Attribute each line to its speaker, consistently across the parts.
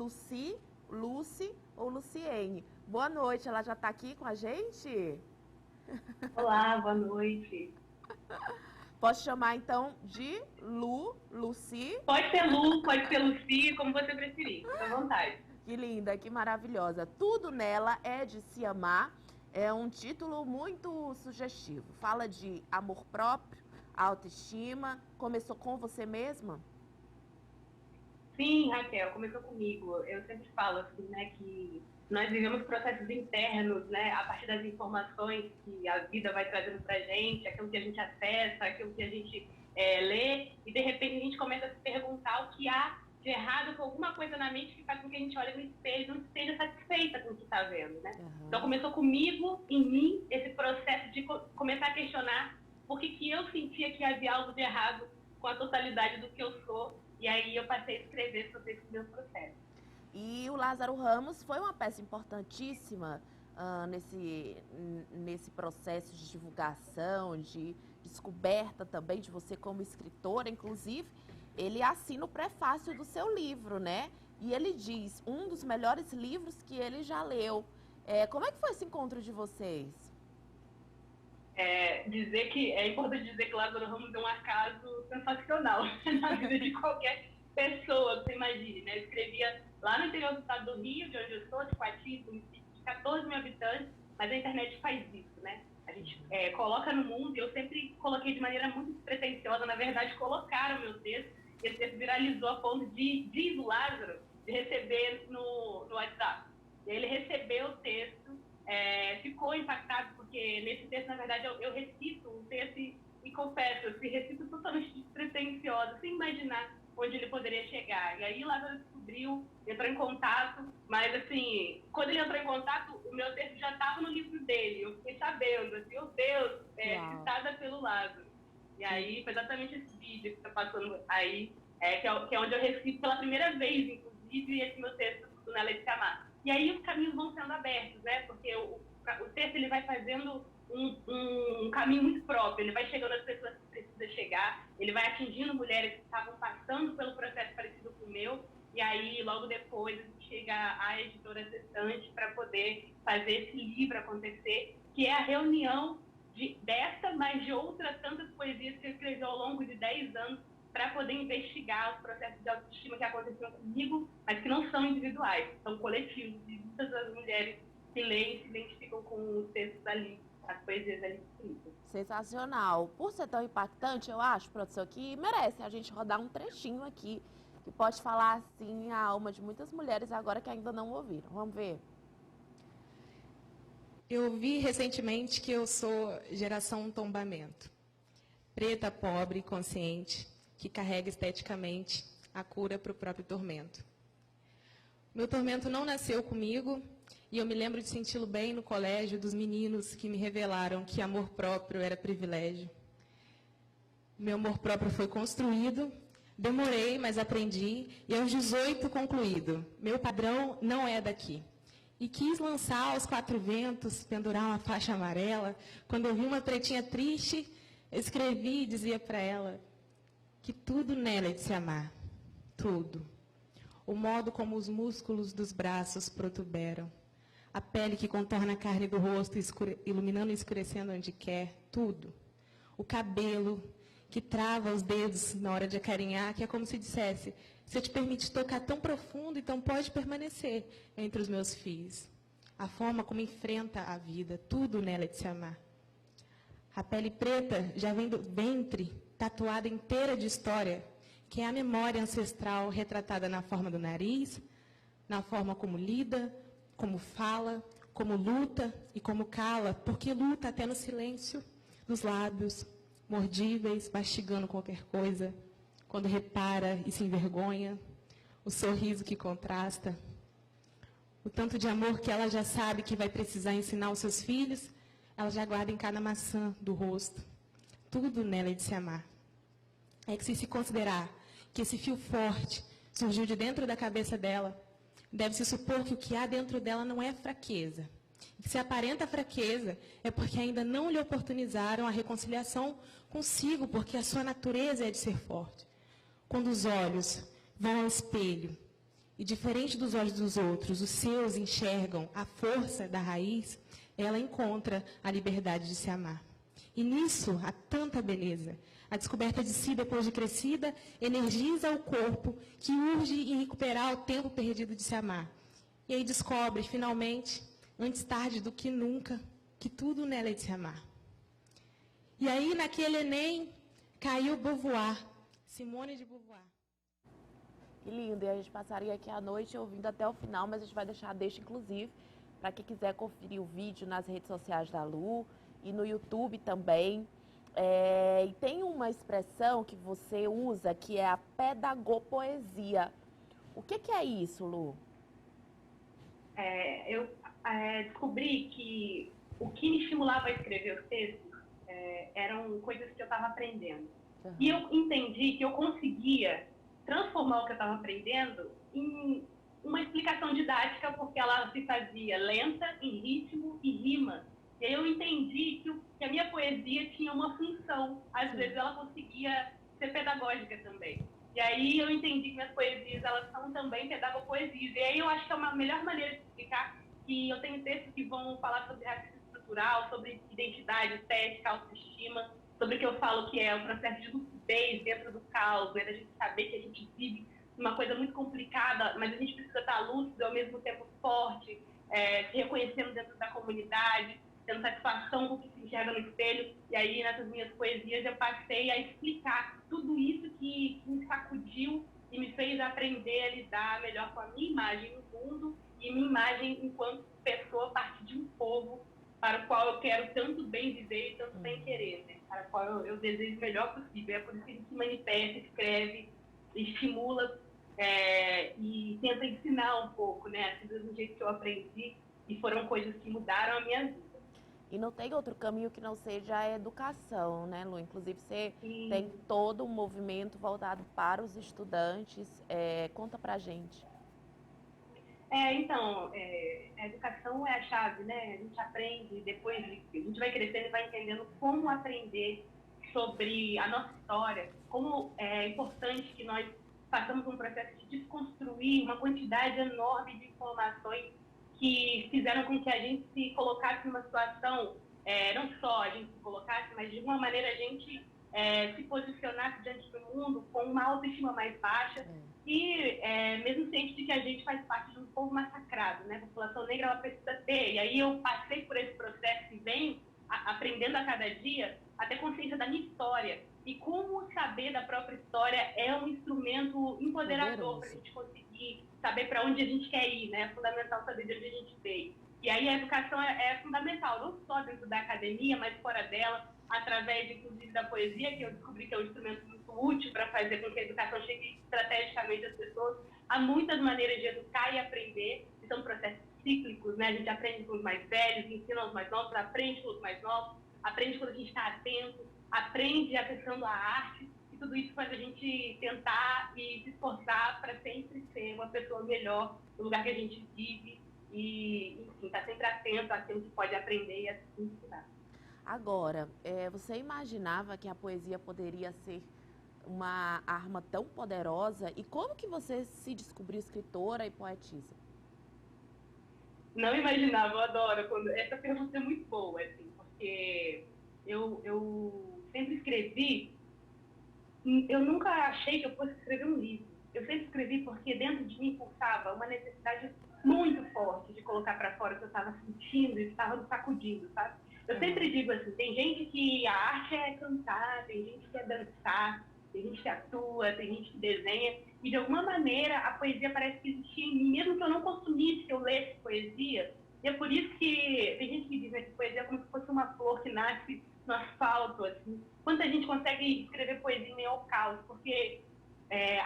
Speaker 1: Lucy, Lucy ou Luciene. Boa noite, ela já está aqui com a gente?
Speaker 2: Olá, boa noite.
Speaker 1: Posso chamar então de Lucy?
Speaker 2: Pode ser Lu, pode ser Lucy, como você preferir, fica à vontade.
Speaker 1: Que linda, que maravilhosa. Tudo nela é de se amar. É um título muito sugestivo. Fala de amor próprio, autoestima. Começou com você mesma?
Speaker 2: Sim, Raquel, começou comigo. Eu sempre falo assim, né, que nós vivemos processos internos, né, a partir das informações que a vida vai trazendo pra gente, aquilo que a gente acessa, aquilo que a gente lê, e de repente a gente começa a se perguntar o que há de errado com alguma coisa na mente que faz com que a gente olhe no espelho e não esteja satisfeita com o que está vendo, né?
Speaker 1: Uhum.
Speaker 2: Então começou comigo, em mim, esse processo de começar a questionar por que eu sentia que havia algo de errado com a totalidade do que eu sou. E aí eu passei a escrever sobre esse meu processo.
Speaker 1: E o Lázaro Ramos foi uma peça importantíssima nesse processo de divulgação, de descoberta também de você como escritora. Inclusive, ele assina o prefácio do seu livro, né? E ele diz, um dos melhores livros que ele já leu. Como é que foi esse encontro de vocês?
Speaker 2: É importante dizer que Lázaro Ramos é um acaso sensacional na vida de qualquer pessoa que você imagine, né? Eu escrevia lá no interior do estado do Rio, de onde eu sou, de Coati, município de 14 mil habitantes, mas a internet faz isso, né? A gente coloca no mundo, e eu sempre coloquei de maneira muito despretensiosa, na verdade, colocaram o meu texto, e esse texto viralizou a ponto de, diz o Lázaro, de receber no WhatsApp. E aí ele recebeu o texto, ficou impactado, porque nesse texto, na verdade, eu recito o texto e confesso, eu recito totalmente despretensiosa, sem imaginar onde ele poderia chegar. E aí Lázaro descobriu, entrou em contato, mas assim, quando ele entrou em contato, o meu texto já estava no livro dele, eu fiquei sabendo, assim, meu Deus, citada pelo Lázaro. E aí foi exatamente esse vídeo que está passando aí, que é onde eu recito pela primeira vez, inclusive, esse meu texto do Nela de Se Amar. E aí os caminhos vão sendo abertos, né? Porque o texto ele vai fazendo um caminho muito próprio, ele vai chegando às pessoas que precisa chegar, ele vai atingindo mulheres que estavam passando pelo processo parecido com o meu, e aí logo depois a gente chega à editora Sextante para poder fazer esse livro acontecer, que é a reunião dessa, mas de outras tantas poesias que eu escrevi ao longo de 10 anos, para poder investigar os processos de autoestima que aconteceram comigo, mas que não são individuais, são coletivos, de muitas das mulheres que leem e se identificam com os textos ali, as poesias ali escritas.
Speaker 1: Sensacional. Por ser tão impactante, eu acho, produção, que merece a gente rodar um trechinho aqui, que pode falar, assim, a alma de muitas mulheres agora que ainda não ouviram. Vamos ver.
Speaker 3: Eu vi recentemente que eu sou geração tombamento. Preta, pobre, consciente, que carrega esteticamente a cura para o próprio tormento. Meu tormento não nasceu comigo, e eu me lembro de senti-lo bem no colégio dos meninos que me revelaram que amor próprio era privilégio. Meu amor próprio foi construído, demorei, mas aprendi, e aos 18 concluído. Meu padrão não é daqui. E quis lançar aos quatro ventos, pendurar uma faixa amarela. Quando eu vi uma pretinha triste, escrevi e dizia para ela que tudo nela é de se amar. Tudo. O modo como os músculos dos braços protuberam. A pele que contorna a carne do rosto, iluminando e escurecendo onde quer. Tudo. O cabelo que trava os dedos na hora de acarinhar, que é como se dissesse, se eu te permite tocar tão profundo, então pode permanecer entre os meus fios. A forma como enfrenta a vida, tudo nela é de se amar. A pele preta já vem do ventre, tatuada inteira de história, que é a memória ancestral retratada na forma do nariz, na forma como lida, como fala, como luta e como cala, porque luta até no silêncio, nos lábios, mordíveis, mastigando qualquer coisa, quando repara e se envergonha, o sorriso que contrasta, o tanto de amor que ela já sabe que vai precisar ensinar aos seus filhos, ela já guarda em cada maçã do rosto. Tudo nela é de se amar. É que se considerar que esse fio forte surgiu de dentro da cabeça dela, deve-se supor que o que há dentro dela não é fraqueza. Que se aparenta fraqueza é porque ainda não lhe oportunizaram a reconciliação consigo, porque a sua natureza é de ser forte. Quando os olhos vão ao espelho e diferente dos olhos dos outros, os seus enxergam a força da raiz, ela encontra a liberdade de se amar. E nisso há tanta beleza. A descoberta de si depois de crescida energiza o corpo que urge em recuperar o tempo perdido de se amar. E aí descobre, finalmente, antes tarde do que nunca, que tudo nela é de se amar. E aí, naquele Enem, caiu Beauvoir, Simone de Beauvoir.
Speaker 1: Que lindo, e a gente passaria aqui a noite ouvindo até o final, mas a gente vai deixa inclusive, para quem quiser conferir o vídeo nas redes sociais da Lu e no YouTube também. E tem uma expressão que você usa que é a pedagopoesia. O que é isso, Lu?
Speaker 2: Eu descobri que o que me estimulava a escrever os textos eram coisas que eu estava aprendendo. Uhum. E eu entendi que eu conseguia transformar o que eu estava aprendendo em uma explicação didática, porque ela se fazia lenta, em ritmo e rima. E aí eu entendi que a minha poesia tinha uma função. Às vezes ela conseguia ser pedagógica também. E aí eu entendi que minhas poesias, elas são também pedagopoesias. E aí eu acho que é uma melhor maneira de explicar que eu tenho textos que vão falar sobre racismo estrutural, sobre identidade, estética, autoestima, sobre o que eu falo que é o processo de lucidez dentro do caos, né? A gente saber que a gente vive uma coisa muito complicada, mas a gente precisa estar lúcido, ao mesmo tempo forte, se reconhecendo dentro da comunidade, tendo satisfação com o que se enxerga no espelho. E aí, nessas minhas poesias, eu passei a explicar tudo isso que me sacudiu e me fez aprender a lidar melhor com a minha imagem no mundo e minha imagem enquanto pessoa, a partir de um povo para o qual eu quero tanto bem viver e tanto bem querer, né? Para o qual eu desejo o melhor possível. É por isso que a gente se manifesta, escreve, estimula e tenta ensinar um pouco, né? Assim, do jeito que eu aprendi, e foram coisas que mudaram a minha vida.
Speaker 1: E não tem outro caminho que não seja a educação, né, Lu? Inclusive, você tem todo um movimento voltado para os estudantes. Conta pra gente.
Speaker 2: Então, a educação é a chave, né? A gente aprende, depois a gente vai crescendo e vai entendendo como aprender sobre a nossa história, como é importante que nós façamos um processo de desconstruir uma quantidade enorme de informações que fizeram com que a gente se colocasse numa situação, não só a gente se colocasse, mas de uma maneira a gente se posicionasse diante do mundo com uma autoestima mais baixa e mesmo ciente de que a gente faz parte de um povo massacrado, né? A população negra, ela precisa ter. E aí eu passei por esse processo e venho aprendendo a cada dia a ter consciência da minha história. E como saber da própria história é um instrumento empoderador para a gente conseguir saber para onde a gente quer ir, né? É fundamental saber de onde a gente veio. E aí a educação é fundamental, não só dentro da academia, mas fora dela, através, inclusive, da poesia, que eu descobri que é um instrumento muito útil para fazer com que a educação chegue estrategicamente às pessoas. Há muitas maneiras de educar e aprender, que são processos cíclicos, né? A gente aprende com os mais velhos, ensina aos mais novos, aprende com os mais novos, aprende quando a gente está atento, aprende acessando a arte, e tudo isso faz a gente tentar e se esforçar para sempre ser uma pessoa melhor no lugar que a gente vive e, enfim, estar sempre atento àquilo que pode aprender e a se ensinar.
Speaker 1: Agora, você imaginava que a poesia poderia ser uma arma tão poderosa? E como que você se descobriu escritora e poetisa?
Speaker 2: Não imaginava, eu adoro. Essa pergunta é muito boa, assim, porque eu sempre escrevi, eu nunca achei que eu fosse escrever um livro. Eu sempre escrevi porque dentro de mim pulsava uma necessidade muito forte de colocar para fora o que eu estava sentindo e que estava me sacudindo, sabe? Eu sempre digo assim, tem gente que a arte é cantar, tem gente que é dançar, tem gente que atua, tem gente que desenha, e de alguma maneira a poesia parece que existia em mim, mesmo que eu não consumisse, que eu lesse poesia. E é por isso que tem gente que diz, né, que poesia é como se fosse uma flor que nasce no asfalto, assim. Quanta gente consegue escrever poesia em meio ao caos, porque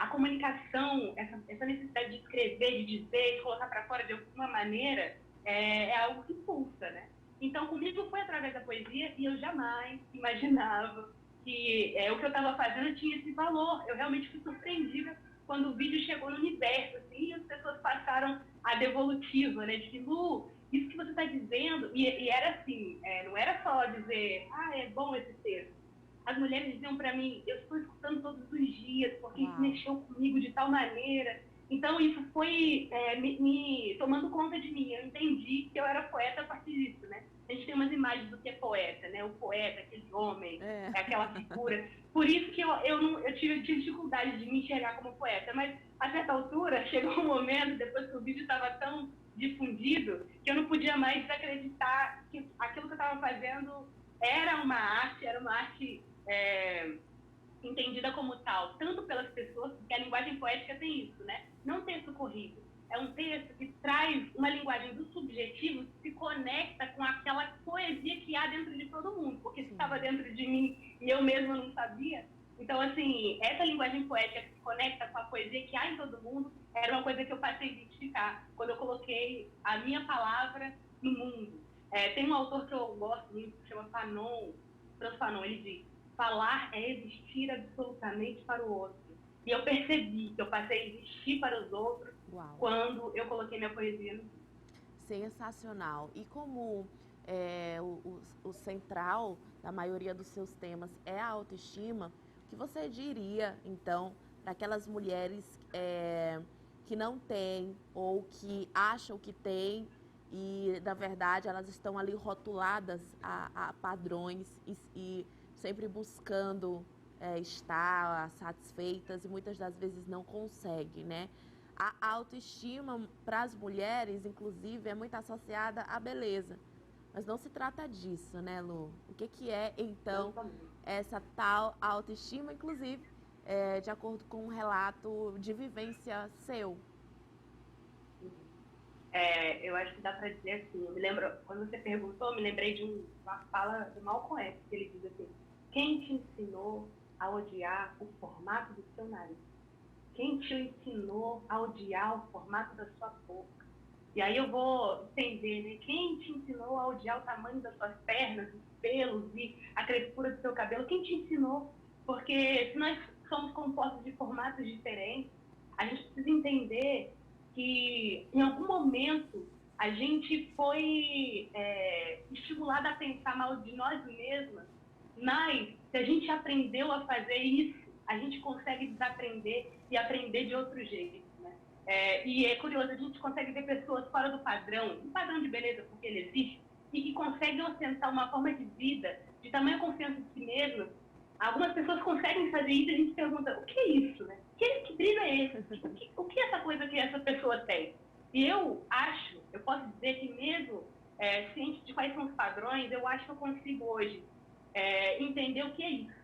Speaker 2: a comunicação, essa necessidade de escrever, de dizer, de colocar para fora de alguma maneira, é algo que impulsa, né? Então, comigo foi através da poesia e eu jamais imaginava que o que eu estava fazendo tinha esse valor. Eu realmente fui surpreendida quando o vídeo chegou no universo, assim, e as pessoas passaram a devolutiva, né? De que, Lu, isso que você está dizendo, e era assim, não era só dizer, é bom esse texto. As mulheres diziam para mim, eu estou escutando todos os dias, porque isso mexeu comigo de tal maneira. Então, isso foi me tomando conta de mim. Eu entendi que eu era poeta a partir disso, né? A gente tem umas imagens do que é poeta, né? O poeta, aquele homem, aquela figura. Por isso que eu tive dificuldade de me enxergar como poeta. Mas, a certa altura, chegou um momento, depois que o vídeo estava tão difundido, que eu não podia mais desacreditar que aquilo que eu estava fazendo era uma arte entendida como tal, tanto pelas pessoas, porque a linguagem poética tem isso, né? Não texto corrido. É um texto que traz uma linguagem do subjetivo que se conecta com aquela poesia que há dentro de todo mundo, porque se estava dentro de mim e eu mesma não sabia. Então, assim, essa linguagem poética que se conecta com a poesia que há em todo mundo era uma coisa que eu passei a identificar quando eu coloquei a minha palavra no mundo. Tem um autor que eu gosto muito, que se chama Fanon, Franz Fanon, ele diz: falar é existir absolutamente para o outro. E eu percebi que eu passei a existir para os outros. Uau. Quando eu coloquei minha poesia no livro.
Speaker 1: Sensacional. E como o central da maioria dos seus temas é a autoestima, o que você diria, então, para aquelas mulheres que não têm ou que acham que têm e, na verdade, elas estão ali rotuladas a padrões e sempre buscando estar satisfeitas e muitas das vezes não conseguem, né? A autoestima para as mulheres, inclusive, é muito associada à beleza. Mas não se trata disso, né, Lu? O que é, então, essa tal autoestima, inclusive, de acordo com um relato de vivência seu?
Speaker 2: Eu acho que dá para dizer assim, eu me lembro, quando você perguntou, eu me lembrei de uma fala do Malcolm X, que ele diz assim: quem te ensinou a odiar o formato do seu nariz? Quem te ensinou a odiar o formato da sua boca? E aí eu vou entender, né? Quem te ensinou a odiar o tamanho das suas pernas, os pelos e a crespura do seu cabelo? Quem te ensinou? Porque se nós somos compostos de formatos diferentes, a gente precisa entender que em algum momento a gente foi estimulada a pensar mal de nós mesmas, mas se a gente aprendeu a fazer isso, a gente consegue desaprender e aprender de outro jeito, né? E é curioso, a gente consegue ver pessoas fora do padrão de beleza, porque ele existe, e que conseguem ostentar uma forma de vida de tamanha confiança em si mesmas. Algumas pessoas conseguem fazer isso e a gente pergunta: o que é isso, né? Que brilho é esse? O que é essa coisa que essa pessoa tem? E eu posso dizer que mesmo ciente de quais são os padrões, eu acho que eu consigo hoje entender o que é isso.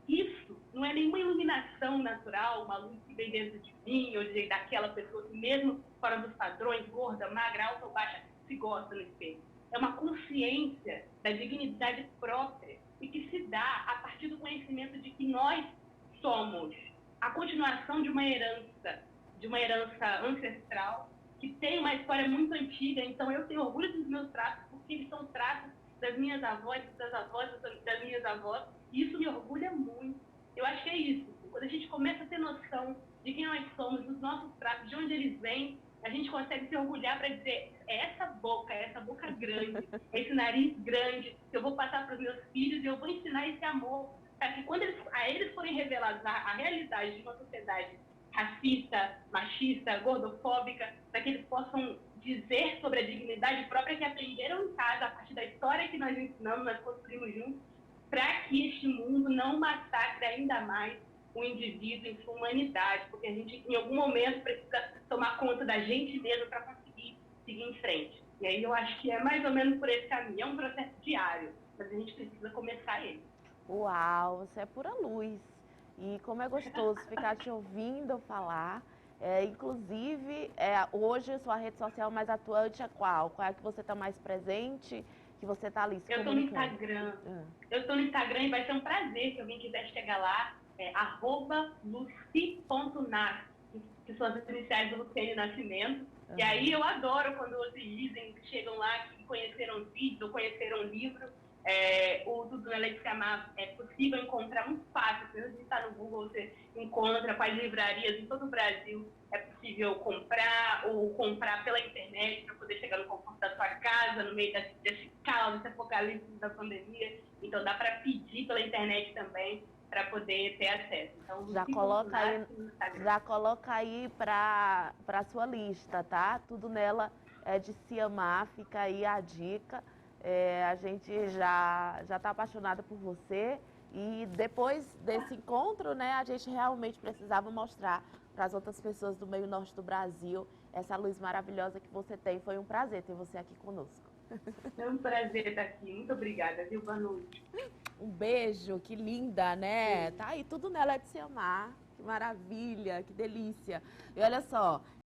Speaker 2: Isso não é nenhuma iluminação natural, uma luz que vem dentro de mim ou daquela pessoa que mesmo fora dos padrões, gorda, magra, alta ou baixa, se gosta no espelho. É uma consciência da dignidade própria e que se dá a partir do conhecimento de que nós somos a continuação de uma herança ancestral que tem uma história muito antiga. Então eu tenho orgulho dos meus traços porque eles são traços das minhas avós, das avós das minhas avós, e isso me orgulha muito. Eu acho que é isso. Quando a gente começa a ter noção de quem nós somos, dos nossos traços, de onde eles vêm, a gente consegue se orgulhar para dizer: essa boca grande, esse nariz grande, que eu vou passar para os meus filhos e eu vou ensinar esse amor, para que quando eles forem revelados a realidade de uma sociedade racista, machista, gordofóbica, para que eles possam dizer sobre a dignidade própria que aprenderam em casa, a partir da história que nós ensinamos, nós construímos juntos, para que este mundo não massacre ainda mais o indivíduo em sua humanidade, porque a gente, em algum momento, precisa tomar conta da gente mesmo para conseguir seguir em frente. E aí eu acho que é mais ou menos por esse caminho. É um processo diário, mas a gente precisa começar ele.
Speaker 1: Uau, você é pura luz. E como é gostoso ficar te ouvindo falar. Inclusive, hoje sua rede social mais atuante é qual? Qual é a que você está mais presente? Que você está ali se
Speaker 2: Eu estou no Instagram. Eu estou no Instagram e vai ser um prazer se alguém quiser chegar lá. @lucy.nar, que são as iniciais do Luciene Nascimento. E aí eu adoro quando os dizem que chegam lá, que conheceram o vídeo ou conheceram o livro. O Tudo na Lei de Amar é possível encontrar muito fácil. Se você está no Google, você encontra quais livrarias em todo o Brasil é possível comprar, ou comprar pela internet para poder chegar no conforto da sua casa, no meio desse caos, desse apocalipse da pandemia. Então dá para pedir pela internet também. para poder ter acesso. Então,
Speaker 1: Já coloca aí para a sua lista, tá? Tudo nela é de se amar, fica aí a dica. A gente já está apaixonada por você e depois desse encontro, né, a gente realmente precisava mostrar para as outras pessoas do meio norte do Brasil essa luz maravilhosa que você tem. Foi um prazer ter você aqui conosco.
Speaker 2: É um prazer estar aqui. Muito obrigada, viu? Boa noite.
Speaker 1: Um beijo, que linda, né? Tá aí, tudo nela é de se amar. Que maravilha, que delícia. E olha só,